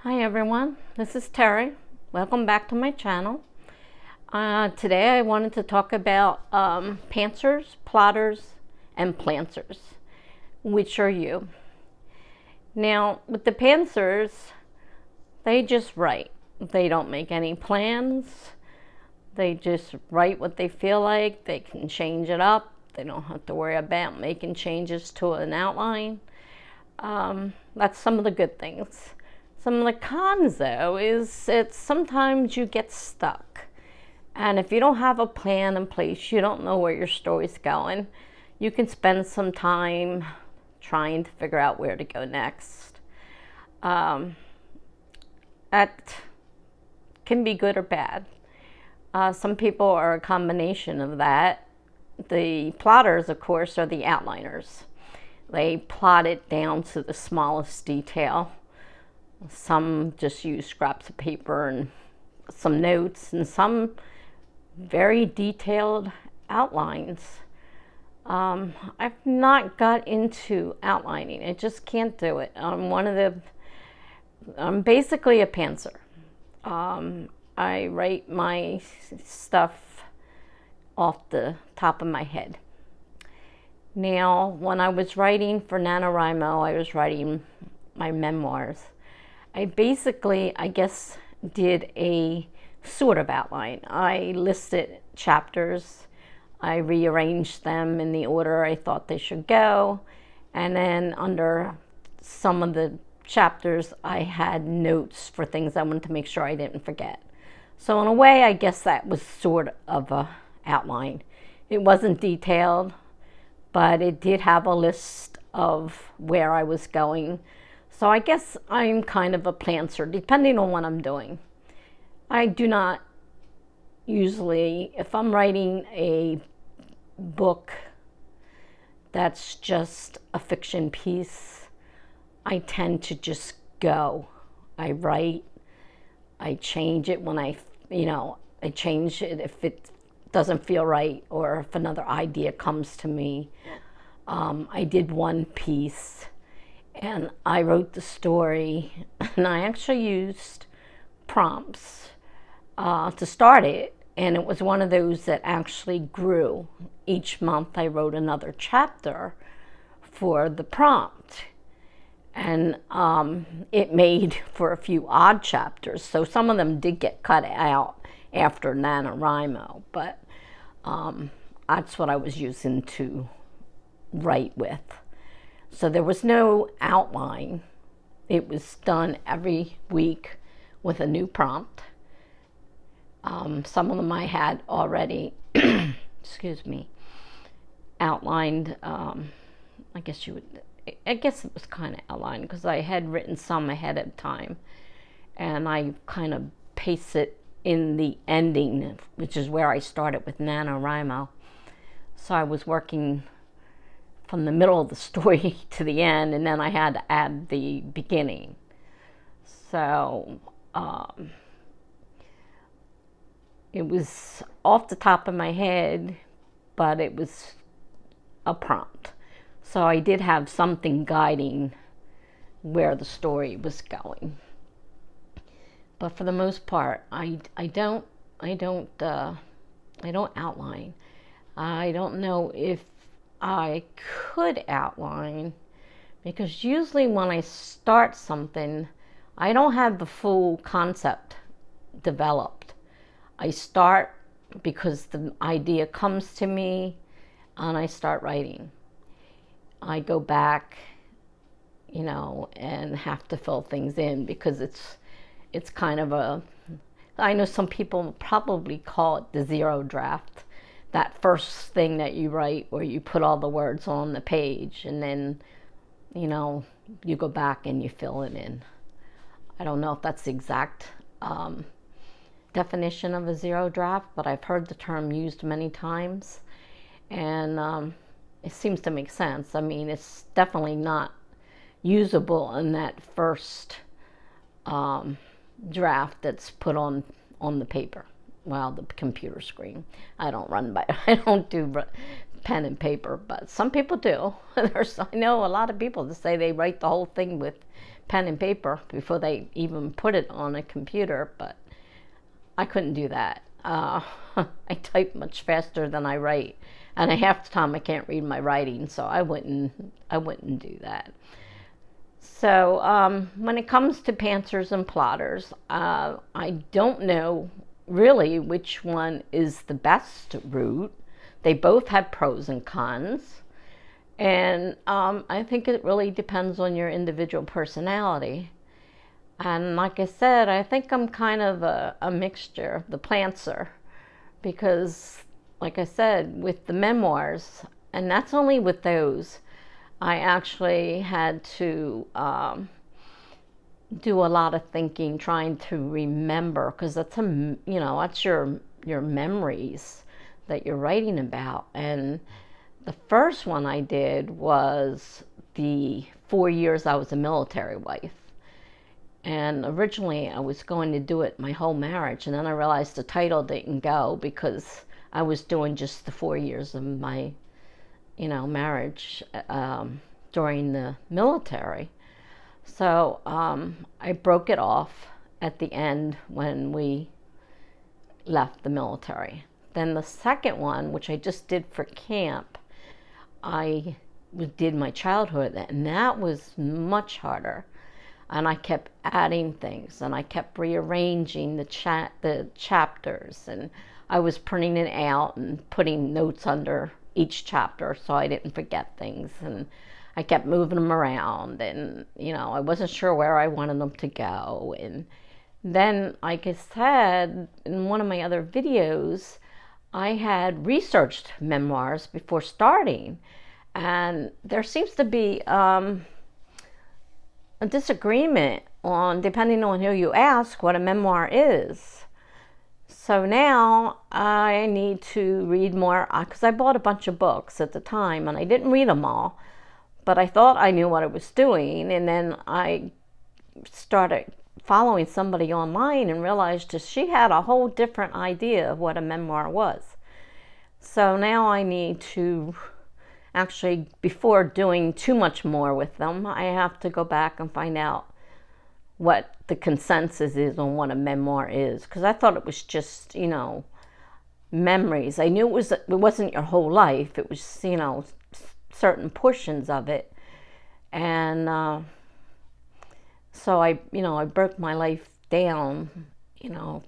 Hi everyone, this is Terry. Welcome back to my channel. Today I wanted to talk about pantsers, plotters, and plantsers. Which are you? Now, with the pantsers, they just write. They don't make any plans. They just write what they feel like. They can change it up. They don't have to worry about making changes to an outline. That's some of the good things. Some of the cons, though, is it's sometimes you get stuck. And if you don't have a plan in place, you don't know where your story's going, you can spend some time trying to figure out where to go next. That can be good or bad. Some people are a combination of that. The plotters, of course, are the outliners. They plot it down to the smallest detail. Some just use scraps of paper and some notes, and some very detailed outlines. I've not got into outlining. I just can't do it. I'm basically a pantser. I write my stuff off the top of my head. Now, when I was writing for NaNoWriMo, I was writing my memoirs. I basically, I guess, did a sort of outline. I listed chapters. I rearranged them in the order I thought they should go. And then under some of the chapters, I had notes for things I wanted to make sure I didn't forget. So in a way, I guess that was sort of a outline. It wasn't detailed, but it did have a list of where I was going. So I guess I'm kind of a plantser, depending on what I'm doing. I do not usually, if I'm writing a book that's just a fiction piece, I tend to just go. I write, I change it when I change it if it doesn't feel right, or if another idea comes to me. I did one piece and I wrote the story, and I actually used prompts to start it, and it was one of those that actually grew. Each month I wrote another chapter for the prompt, and it made for a few odd chapters, so some of them did get cut out after NaNoWriMo, but that's what I was using to write with. So there was no outline. It was done every week with a new prompt. Some of them I had already, excuse me, outlined. I guess it was kind of outlined because I had written some ahead of time, and I kind of paste it in the ending, which is where I started with NaNoWriMo. So I was working from the middle of the story to the end, and then I had to add the beginning. So it was off the top of my head, but it was a prompt. So I did have something guiding where the story was going. But for the most part, I don't outline. I don't know if I could outline, because usually when I start something, I don't have the full concept developed. I start because the idea comes to me and I start writing. I go back, and have to fill things in because it's kind of I know some people probably call it the zero draft. That first thing that you write where you put all the words on the page, and then, you go back and you fill it in. I don't know if that's the exact definition of a zero draft, but I've heard the term used many times, and it seems to make sense. I mean, it's definitely not usable in that first draft that's put on the paper. Well, the computer screen. I don't do pen and paper, but some people do. I know a lot of people that say they write the whole thing with pen and paper before they even put it on a computer, but I couldn't do that. I type much faster than I write, and half the time I can't read my writing, so I wouldn't do that. So when it comes to pantsers and plotters, I don't know really which one is the best route. They both have pros and cons, and I think it really depends on your individual personality. And like I said, I think I'm kind of a mixture, the pantser, because like I said, with the memoirs, and that's only with those, I actually had to do a lot of thinking, trying to remember, because that's that's your memories that you're writing about. And the first one I did was the 4 years I was a military wife. And originally I was going to do it my whole marriage, and then I realized the title didn't go because I was doing just the 4 years of my, marriage during the military. So I broke it off at the end when we left the military. Then the second one, which I just did for camp, I did my childhood, and that was much harder. And I kept adding things, and I kept rearranging the chapters, and I was printing it out and putting notes under each chapter so I didn't forget things. And I kept moving them around, and I wasn't sure where I wanted them to go. And then, like I said in one of my other videos, I had researched memoirs before starting, and there seems to be a disagreement on, depending on who you ask, what a memoir is. So now I need to read more, because I bought a bunch of books at the time and I didn't read them all, but I thought I knew what I was doing. And then I started following somebody online and realized that she had a whole different idea of what a memoir was. So now I need to actually, before doing too much more with them, I have to go back and find out what the consensus is on what a memoir is, because I thought it was just memories. I knew it wasn't your whole life. It was certain portions of it. And so I broke my life down,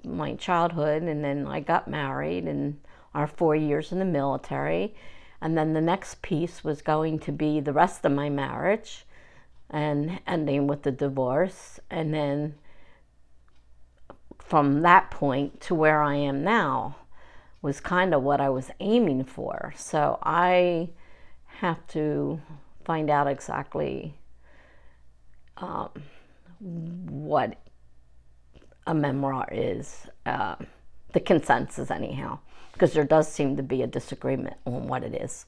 my childhood, and then I got married and our 4 years in the military. And then the next piece was going to be the rest of my marriage and ending with the divorce. And then from that point to where I am now was kind of what I was aiming for. So I have to find out exactly what a memoir is, the consensus anyhow, because there does seem to be a disagreement on what it is.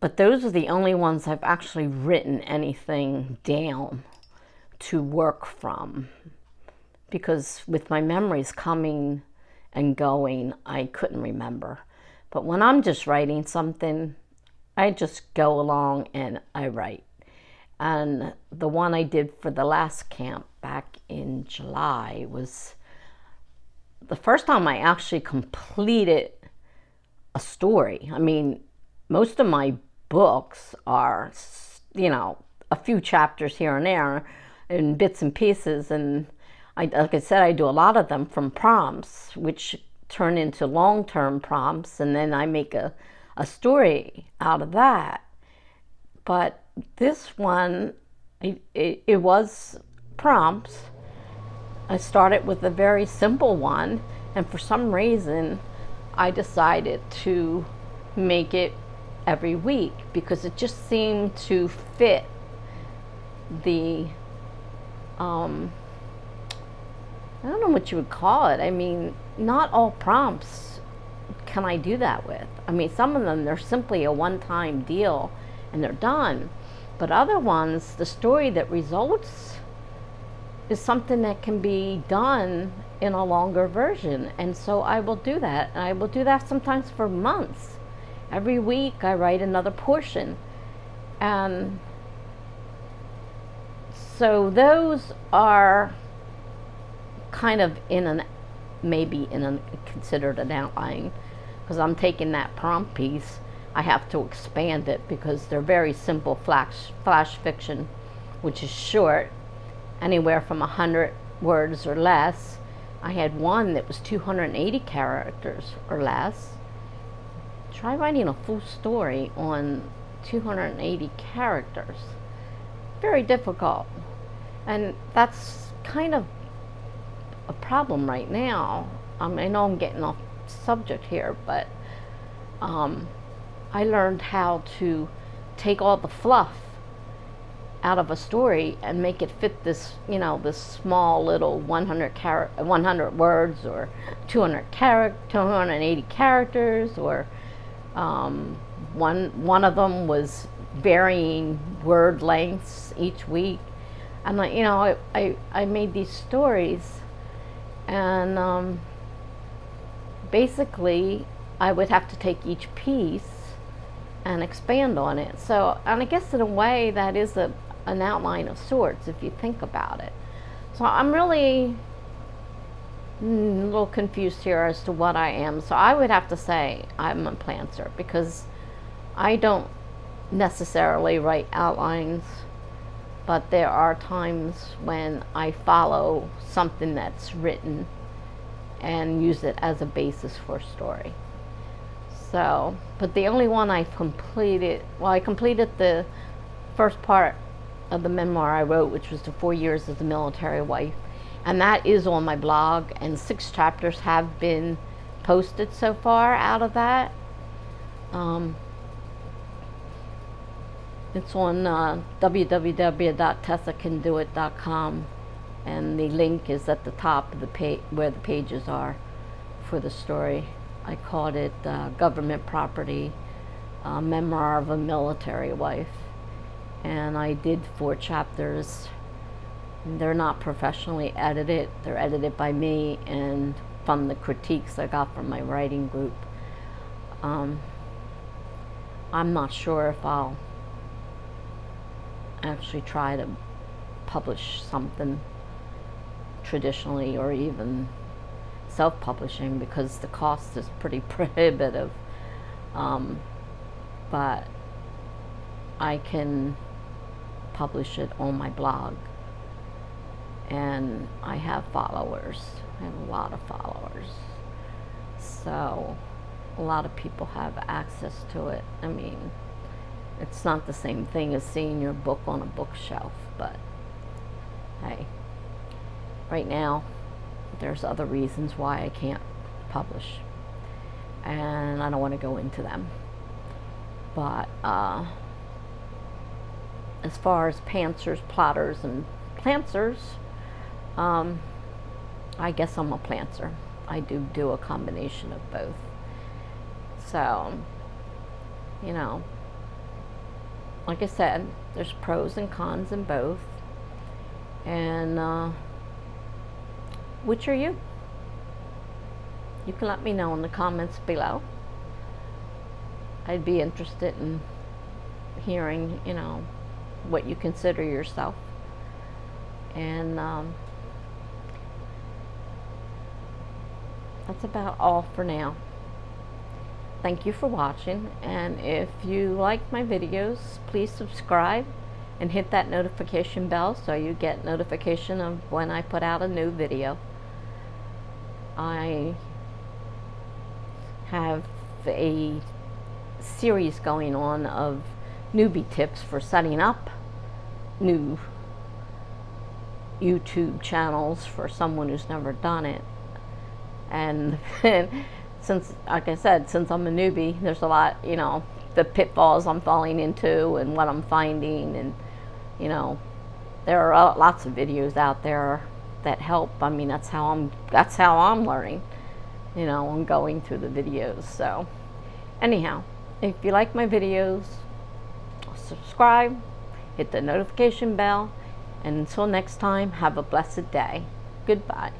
But those are the only ones I've actually written anything down to work from, because with my memories coming and going, I couldn't remember. But when I'm just writing something, I just go along and I write. And the one I did for the last camp back in July was the first time I actually completed a story. I mean, most of my books are, a few chapters here and there in bits and pieces. And like I said, I do a lot of them from prompts, which turn into long-term prompts. And then I make a story out of that. But this one, it was prompts. I started with a very simple one, and for some reason I decided to make it every week because it just seemed to fit the I don't know what you would call it. I mean, not all prompts can I do that with. I mean, some of them, they're simply a one-time deal and they're done. But other ones, the story that results is something that can be done in a longer version. And so I will do that. And I will do that sometimes for months. Every week I write another portion. And So those are kind of maybe considered an outline, because I'm taking that prompt piece. I have to expand it because they're very simple flash fiction, which is short, anywhere from 100 words or less. I had one that was 280 characters or less. Try writing a full story on 280 characters. Very difficult. And that's kind of a problem right now. I know I'm getting off subject here, but I learned how to take all the fluff out of a story and make it fit this, this small little 100 words or 280 characters, or one of them was varying word lengths each week. And I made these stories, and basically I would have to take each piece and expand on it. So, and I guess in a way that is an outline of sorts if you think about it. So I'm really a little confused here as to what I am. So I would have to say I'm a plantser, because I don't necessarily write outlines, but there are times when I follow something that's written and use it as a basis for a story. So, but the only one I completed the first part of the memoir I wrote, which was the 4 years as a military wife, and that is on my blog, and 6 chapters have been posted so far out of that. It's on www.tessacandoit.com, and the link is at the top of the page where the pages are for the story. I called it Government Property, Memoir of a Military Wife. And I did 4 chapters. They're not professionally edited. They're edited by me and from the critiques I got from my writing group. I'm not sure if I'll actually try to publish something traditionally or even self-publishing, because the cost is pretty prohibitive. But I can publish it on my blog, and I have followers. I have a lot of followers, so a lot of people have access to it. I mean, it's not the same thing as seeing your book on a bookshelf, but hey, right now there's other reasons why I can't publish, and I don't want to go into them. But as far as pantsers, plotters, and plantsers, I guess I'm a plantser. I do a combination of both. So, like I said, there's pros and cons in both. And which are you? You can let me know in the comments below. I'd be interested in hearing, what you consider yourself. And that's about all for now. Thank you for watching, and if you like my videos, please subscribe and hit that notification bell so you get notification of when I put out a new video. I have a series going on of newbie tips for setting up new YouTube channels for someone who's never done it. And since, like I said, since I'm a newbie, there's a lot, the pitfalls I'm falling into and what I'm finding, and there are lots of videos out there that help. I mean, that's how I'm learning. I'm going through the videos. So anyhow, if you like my videos, subscribe, hit the notification bell, and until next time, have a blessed day. Goodbye.